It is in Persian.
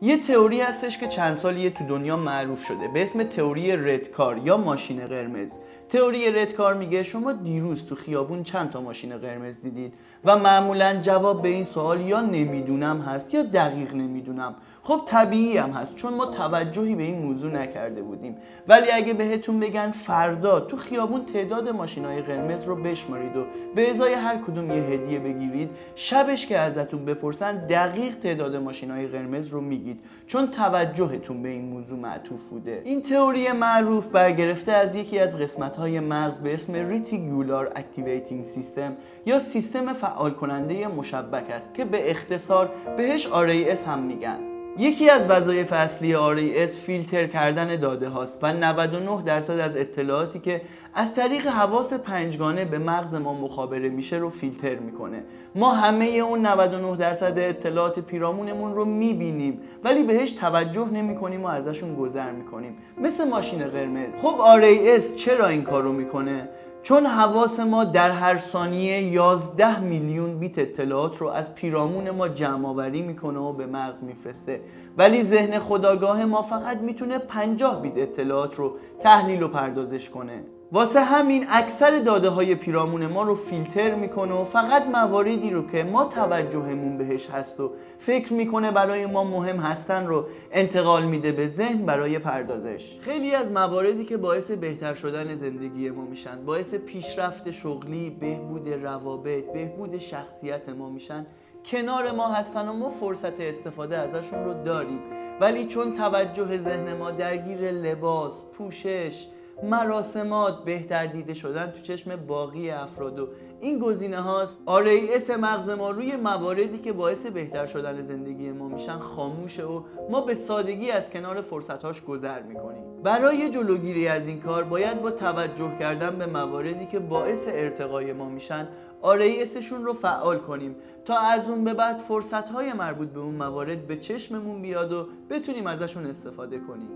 یه تئوری هستش که چند سالیه تو دنیا معروف شده به اسم تئوری رد کار یا ماشین قرمز. تئوری رد کار میگه شما دیروز تو خیابون چند تا ماشین قرمز دیدید و معمولا جواب به این سوال یا نمیدونم هست یا دقیق نمیدونم. خب طبیعی هم هست چون ما توجهی به این موضوع نکرده بودیم، ولی اگه بهتون بگن فردا تو خیابون تعداد ماشینای قرمز رو بشمارید و به ازای هر کدوم یه هدیه بگیرید، شبش که ازتون بپرسن دقیق تعداد ماشینای قرمز رو میگید چون توجهتون به این موضوع معطوف بوده. این تئوری معروف برگرفته از یکی از قسمت‌های مغز به اسم ریتیکولار اکتیویتینگ سیستم یا سیستم فعال کننده مشبک است که به اختصار بهش RAS هم میگن. یکی از وظایف اصلی RAS فیلتر کردن داده هاست و 99% از اطلاعاتی که از طریق حواس پنجگانه به مغز ما مخابره میشه رو فیلتر میکنه. ما همه اون 99% اطلاعات پیرامونمون رو میبینیم ولی بهش توجه نمیکنیم و ازشون گذر میکنیم، مثل ماشین قرمز. خب RAS چرا این کارو میکنه؟ چون حواس ما در هر ثانیه 11 میلیون بیت اطلاعات رو از پیرامون ما جمع آوری میکنه و به مغز میفرسته، ولی ذهن خودآگاه ما فقط میتونه 50 بیت اطلاعات رو تحلیل و پردازش کنه. واسه همین اکثر داده های پیرامون ما رو فیلتر میکنه و فقط مواردی رو که ما توجهمون بهش هست و فکر میکنه برای ما مهم هستن رو انتقال میده به ذهن برای پردازش. خیلی از مواردی که باعث بهتر شدن زندگی ما میشن، باعث پیشرفت شغلی، بهبود روابط، بهبود شخصیت ما میشن، کنار ما هستن و ما فرصت استفاده ازشون رو داریم، ولی چون توجه ذهن ما درگیر لباس، پوشش، مراسمات، بهتر دیده شدن تو چشم باقی افراد و این گزینه هاست، RAS مغز ما روی مواردی که باعث بهتر شدن زندگی ما میشن خاموشه و ما به سادگی از کنار فرصتاش گذر میکنیم. برای جلوگیری از این کار باید با توجه کردن به مواردی که باعث ارتقای ما میشن RASشون رو فعال کنیم تا از اون به بعد فرصتهای مربوط به اون موارد به چشممون بیاد و بتونیم ازشون استفاده کنیم.